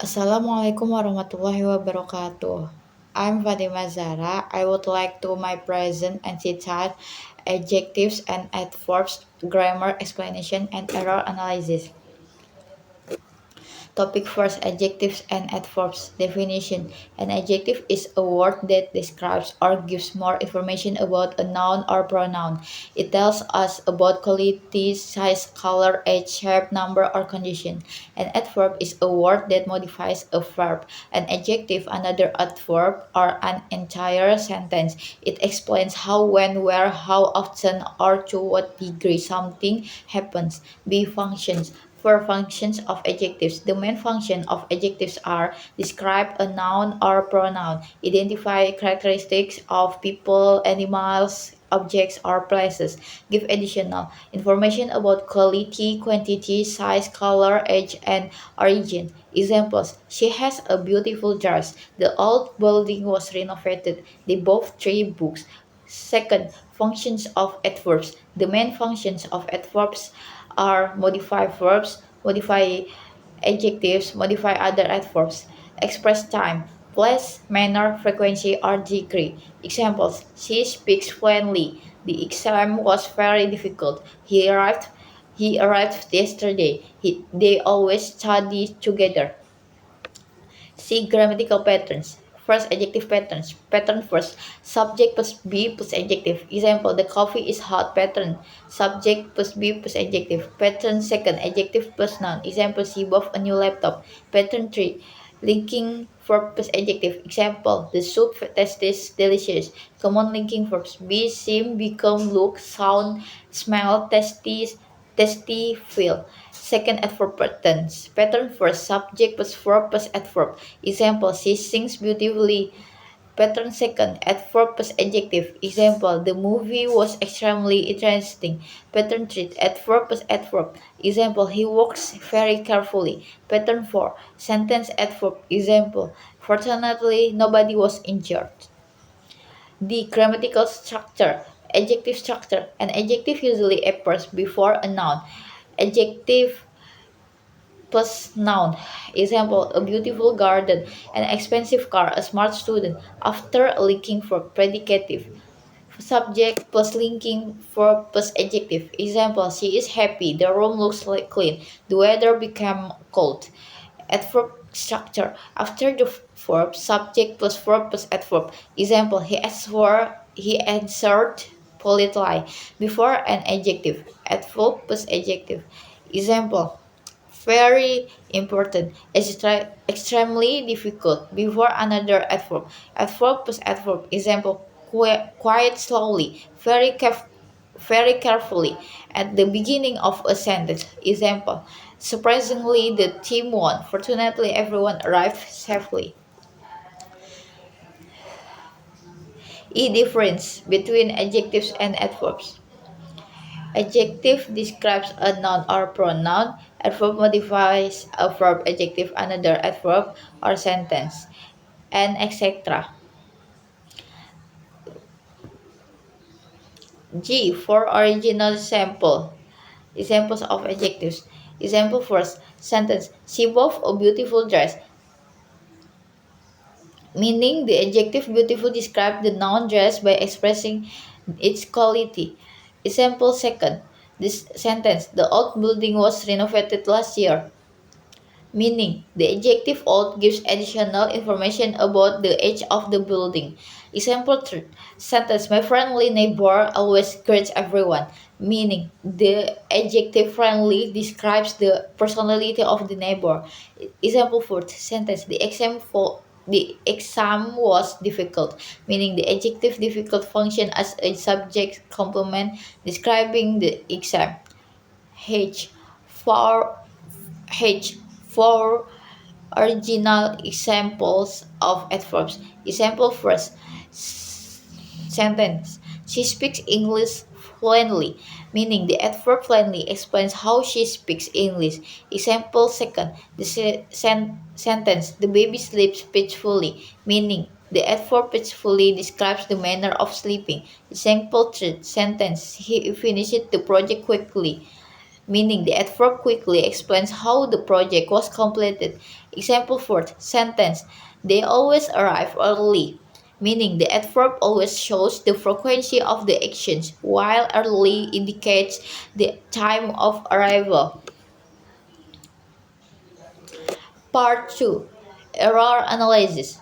Assalamualaikum warahmatullahi wabarakatuh. I'm Fatima Zahra. I would like to my present and cite adjectives and adverbs, grammar explanation, and error analysis. Topic first, adjectives and adverbs. Definition. An adjective is a word that describes or gives more information about a noun or pronoun. It tells us about quality, size, color, age, shape, number, or condition. An adverb is a word that modifies a verb. An adjective, another adverb, or an entire sentence. It explains how, when, where, how often, or to what degree something happens. B. Functions. For functions of adjectives, the main function of adjectives are describe a noun or pronoun, identify characteristics of people, animals, objects, or places, give additional information about quality, quantity, size, color, age, and origin. Examples: she has a beautiful dress. The old building was renovated. They bought three books. Second, functions of adverbs. The main functions of adverbs are modify verbs, modify adjectives, modify other adverbs, express time, place, manner, frequency, or degree. Examples: she speaks fluently. The exam was very difficult. He arrived yesterday. They always study together. See grammatical patterns. First, adjective patterns. Pattern first. Subject plus be plus adjective. Example: the coffee is hot. Pattern. Subject plus be plus adjective. Pattern second. Adjective plus noun. Example: she bought a new laptop. Pattern three. Linking verb plus adjective. Example: the soup tastes delicious. Common linking verbs: be, seem, become, look, sound, smell, tasty, feel. Second, adverb patterns. Pattern first, subject plus verb plus adverb. Example: she sings beautifully. Pattern second, adverb plus adjective. Example: the movie was extremely interesting. Pattern three, adverb plus adverb. Example: he works very carefully. Pattern four, sentence adverb. Example: fortunately, nobody was injured. The grammatical structure. Adjective structure. An adjective usually appears before a noun. Adjective plus noun. Example: a beautiful garden, an expensive car, a smart student. After linking verb, predicative. Subject plus linking verb plus adjective. Example: she is happy. The room looks like clean. The weather became cold. Adverb structure. After the verb, subject plus verb plus adverb. Example: he answered politely. Before an adjective. Adverb plus adjective. Example: very important, extremely difficult. Before another adverb. Adverb plus adverb. Example: quiet slowly, very carefully. At the beginning of a sentence. Example: surprisingly, the team won. Fortunately, everyone arrived safely. E. Difference between adjectives and adverbs. Adjective describes a noun or pronoun. Adverb modifies a verb, adjective another adverb or sentence, and etc. G. For original sample. Examples of adjectives. Example first. Sentence: she bought a beautiful dress. Meaning, the adjective beautiful describes the noun dress by expressing its quality. Example second. This sentence: the old building was renovated last year. Meaning, the adjective old gives additional information about the age of the building. Example third. Sentence: my friendly neighbor always greets everyone. Meaning, the adjective friendly describes the personality of the neighbor. Example fourth. Sentence: the exam was difficult. Meaning, the adjective difficult function as a subject complement describing the exam. H. For H. For original examples of adverbs. Example first. Sentence: she speaks English fluently. Meaning, the adverb fluently explains how she speaks English. Example second. The sentence: the baby sleeps peacefully. Meaning, the adverb peacefully describes the manner of sleeping. Example third. Sentence: he finished the project quickly. meaning the adverb quickly explains how the project was completed. Example fourth sentence. They always arrive early, meaning the adverb always shows the frequency of the actions, while early indicates the time of arrival. Part 2. Error analysis.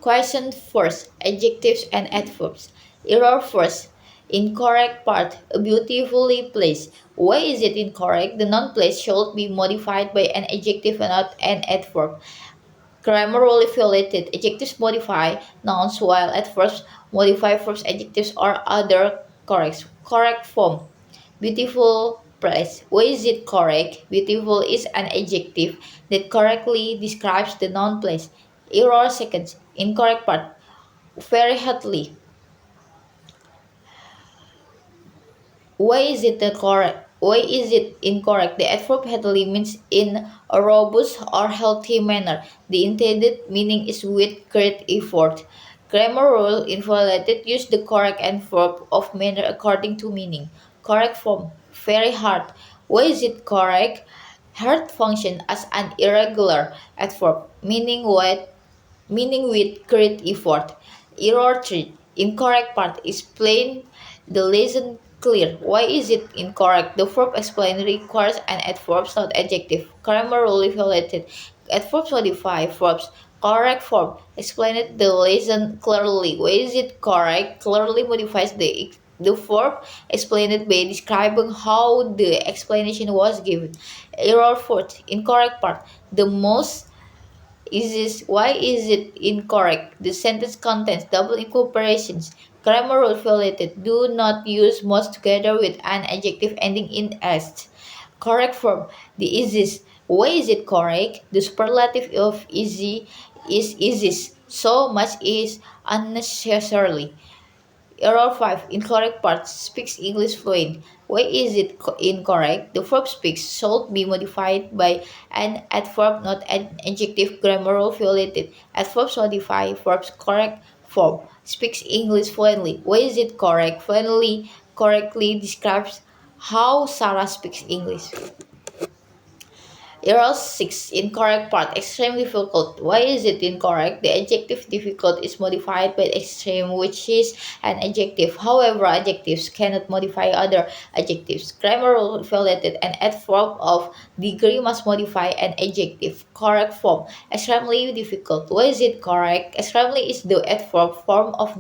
Question first. Adjectives and adverbs. Error first. Incorrect part. Beautifully placed. Why is it incorrect? The noun place should be modified by an adjective and not an adverb. Grammar rule violated. Adjectives modify nouns while adverbs modify verbs, adjectives, or other correct form. Beautiful price. Why is it correct? Beautiful is an adjective that correctly describes the noun place. Error seconds. Incorrect part. Very hotly. Why is it correct? Why is it incorrect? The adverb healthily means in a robust or healthy manner. The intended meaning is with great effort. Grammar rule inviolated use the correct adverb of manner according to meaning. Correct form very hard. Why is it correct? Hard function as an irregular adverb meaning what meaning with great effort. Error 3. Incorrect part. Explain the lesson clear. Why is it incorrect? The verb explain requires an adverb, not adjective. Grammar rule violated. Adverbs modify verbs. Correct form. Explain the lesson clearly. Why is it correct? Clearly modifies the verb. Explain it by describing how the explanation was given. Error 4. Incorrect part. The most why is it incorrect? The sentence contains double incorporations. Grammar rule violated. Do not use most together with an adjective ending in "est." Correct form. The easiest. Why is it correct? The superlative of easy is easiest. So much is unnecessarily. Error 5. Incorrect part. Speaks English fluent. Why is it incorrect? The verb speaks should be modified by an adverb, not an adjective. Grammar rule violated. Adverbs modify verbs correct form. Speaks English fluently. Why is it correct? Fluently correctly describes how Sarah speaks English. Error 6. Incorrect part. Extreme difficult. Why is it incorrect? The adjective difficult is modified by extreme, which is an adjective. However, adjectives cannot modify other adjectives. Grammar rule violated. An adverb of degree must modify an adjective. Correct form. Extremely difficult. Why is it correct? Extremely is the adverb form of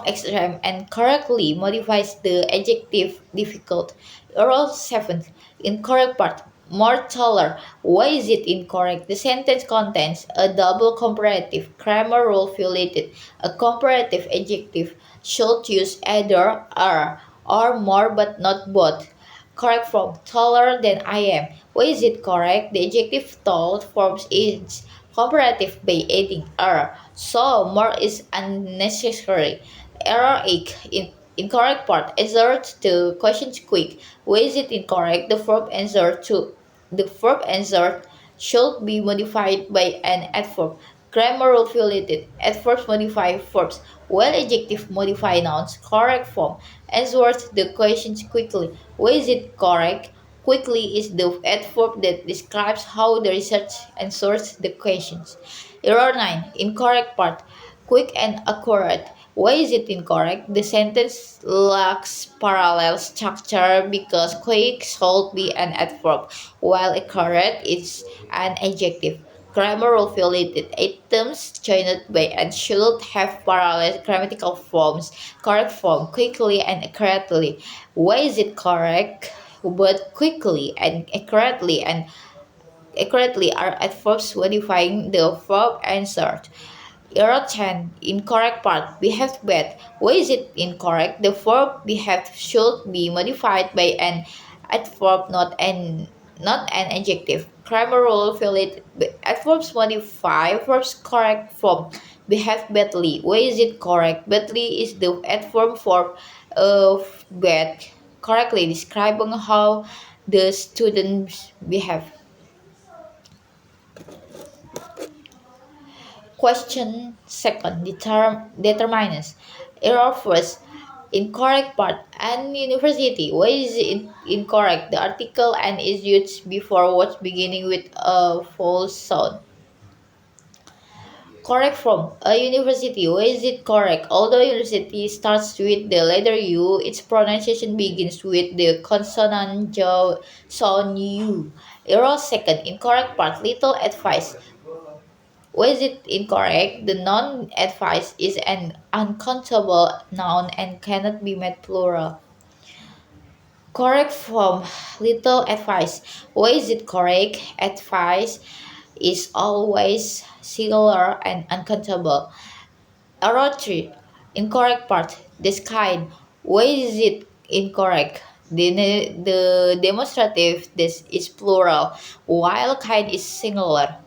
extreme and correctly modifies the adjective difficult. Error 7. Incorrect part. More taller. Why is it incorrect? The sentence contains a double comparative. Grammar rule violated. A comparative adjective should use either are or more but not both. Correct form. Taller than I am. Why is it correct? The adjective tall forms its comparative by adding er. So more is unnecessary. Error 8. Incorrect part. Answer to questions quick. Why is it incorrect? The verb answered should be modified by an adverb. Grammar rule violated. Adverbs modify verbs, while adjectives modify nouns. Correct form. Answers the questions quickly. Why is it correct? Quickly is the adverb that describes how the research answers the questions. Error 9. Incorrect part. Quick and accurate. Why is it incorrect? The sentence lacks parallel structure because quick should be an adverb, while accurate is an adjective. Grammar rule violated. Items joined by and should have parallel grammatical forms. Correct form quickly and accurately. Why is it correct? But quickly and accurately are adverbs modifying the verb answered. Error 10. Incorrect part. Behave bad. Why is it incorrect? The verb behave should be modified by an adverb, not an adjective. Grammar rule violated. Adverbs modify verbs correct form. Behave badly. Why is it correct? Badly is the adverb form of bad, correctly describing how the students behave. Question second. Determinants. Error first. Incorrect part. An university. Why is it incorrect? The article "and" is used before words beginning with a false sound. Correct from. A university. Why is it correct? Although university starts with the letter U, its pronunciation begins with the consonant sound U. Error second. Incorrect part. Little advice. Why is it incorrect? The noun advice is an uncountable noun and cannot be made plural. Correct form. Little advice. Why is it correct? Advice is always singular and uncountable. Error 3. Incorrect part. This kind. Why is it incorrect? The demonstrative this is plural, while kind is singular.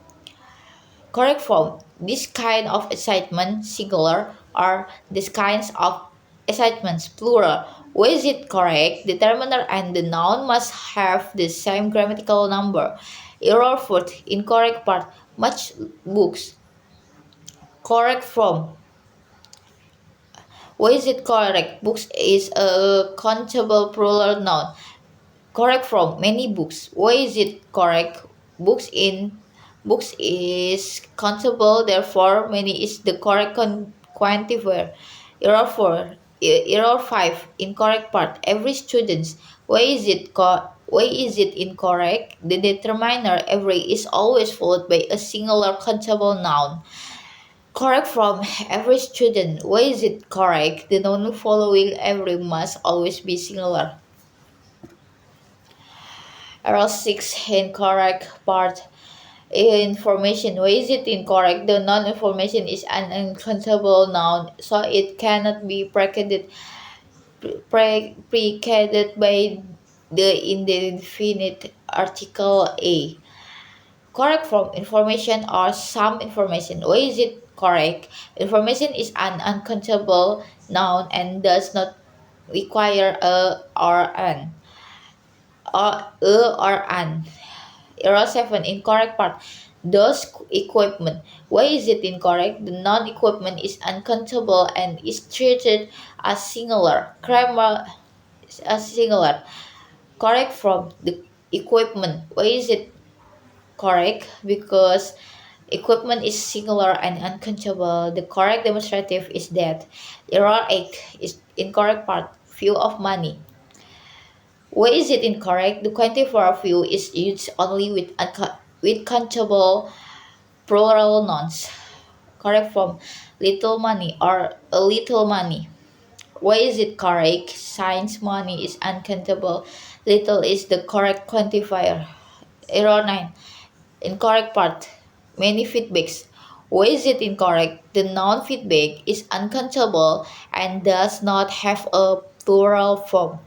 Correct form. This kind of excitement, singular, or these kinds of excitements, plural. Why is it correct? The determiner and the noun must have the same grammatical number. Error fourth. Incorrect part. Much books. Correct form. Why is it correct? Books is a countable plural noun. Correct from many books. Why is it correct? Books is countable, therefore many is the correct quantifier. Error 4. Error 5. Incorrect part. Every student. Why is it incorrect? The determiner every is always followed by a singular countable noun. Correct from every student. Why is it correct? The noun following every must always be singular. Error 6. Incorrect part. Information. Why is it incorrect? The non-information is an uncountable noun, so it cannot be preceded by the indefinite article a. Correct from information or some information. Why is it correct? Information is an uncountable noun and does not require a or an or an. Error 7. Incorrect part. Those equipment. Why is it incorrect? The non equipment is uncountable and is treated as singular. Grammar as singular. Correct from the equipment. Why is it correct? Because equipment is singular and uncountable. The correct demonstrative is that. Error 8 is incorrect part. View of money. Why is it incorrect? The quantifier few is used only with countable plural nouns. Correct from little money or a little money. Why is it correct? Since money is uncountable, little is the correct quantifier. Error 9. Incorrect part. Many feedbacks. Why is it incorrect? The noun feedback is uncountable and does not have a plural form.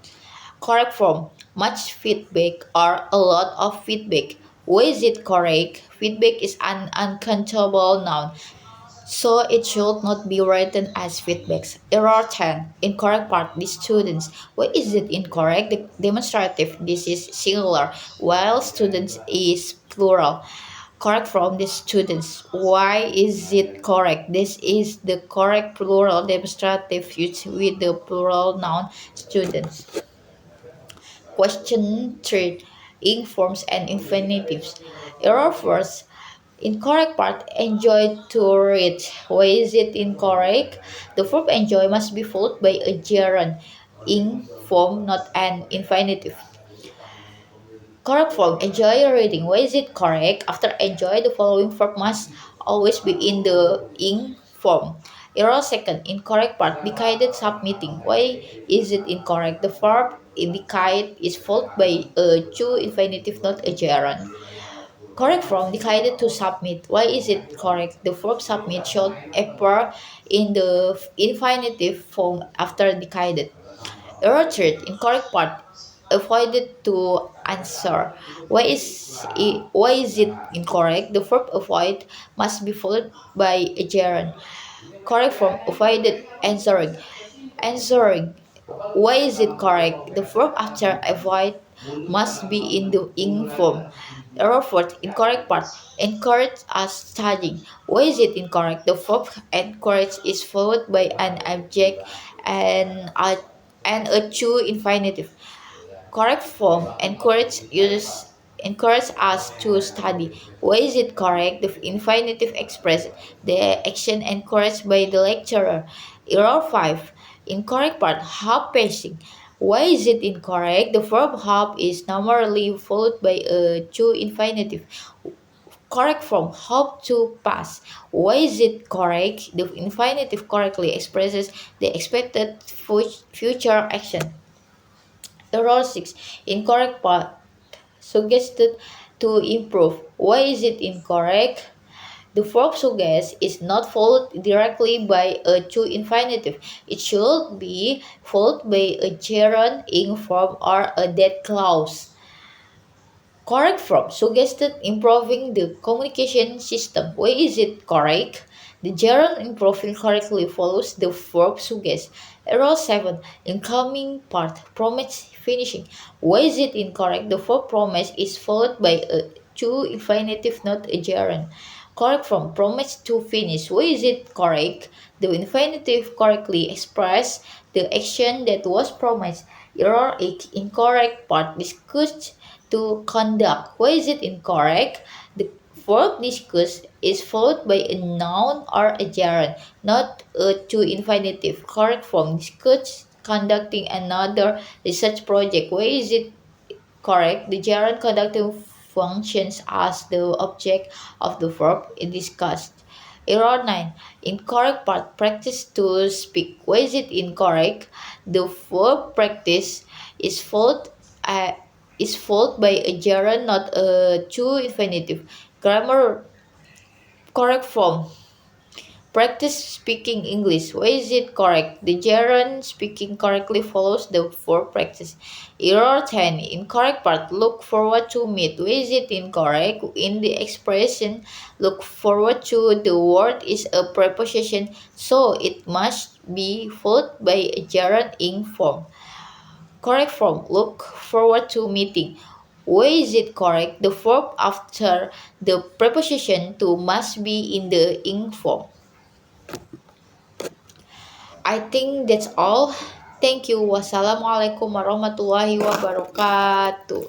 Correct form. Much feedback or a lot of feedback. Why is it correct? Feedback is an uncountable noun, so it should not be written as feedbacks. Error 10. Incorrect part. The students. Why is it incorrect? The demonstrative. This is singular, while students is plural. Correct from the students. Why is it correct? This is the correct plural demonstrative used with the plural noun students. Question 3. Ing forms and infinitives. Error first. Incorrect part. Enjoy to read. Why is it incorrect? The verb enjoy must be followed by a gerund. Ing form, not an infinitive. Correct form. Enjoy reading. Why is it correct? After enjoy, the following verb must always be in the ing form. Error second. Incorrect part. Decayed submitting. Why is it incorrect? The verb indicate is followed by a true infinitive, not a gerund. Correct form. Decayed to submit. Why is it correct? The verb submit should appear in the infinitive form after decayed. Error third. Incorrect part. Avoided to answer. Why is it incorrect? The verb avoid must be followed by a gerund. Correct form. Avoided answering. Answering. Why is it correct? The verb after avoid must be in the ing form. Error fourth. Incorrect part. Encourage us studying. Why is it incorrect? The verb encourage is followed by an object and a true infinitive. Correct form encourage us to study. Why is it correct? The infinitive express the action encouraged by the lecturer. Error 5. Incorrect part. Hop pacing. Why is it incorrect? The verb hop is normally followed by a true infinitive. Correct form. Hop to pass. Why is it correct? The infinitive correctly expresses the expected future action. Error 6. Incorrect part. Suggested to improve. Why is it incorrect? The verb suggest is not followed directly by a true infinitive. It should be followed by a gerund ing verb or a dead clause. Correct from suggested improving the communication system. Why is it correct? The gerund improving correctly follows the verb suggest. Error 7. Incoming part. Promise finishing. Why is it incorrect? The verb promise is followed by a true infinitive, not a gerund. Correct from promise to finish. Why is it correct? The infinitive correctly express the action that was promised. Error 8. Incorrect part. Discussed to conduct. Why is it incorrect? The verb discuss is followed by a noun or a gerund, not a to infinitive. Correct form discuss conducting another research project. Why is it correct? The gerund conducting functions as the object of the verb discussed. Error 9. Incorrect part. Practice to speak. Why is it incorrect? The verb practice is followed, uh, is followed by a gerund, not a true infinitive. Grammar correct form. Practice speaking English. Why is it correct? The gerund speaking correctly follows the verb practice. Error 10. Incorrect part. Look forward to meet. Why is it incorrect? In the expression look forward to, the word is a preposition, so it must be followed by a gerund ing form. Correct form. Look forward to meeting. Why is it correct? The verb after the preposition to must be in the ing form. I think that's all. Thank you. Wassalamualaikum warahmatullahi wabarakatuh.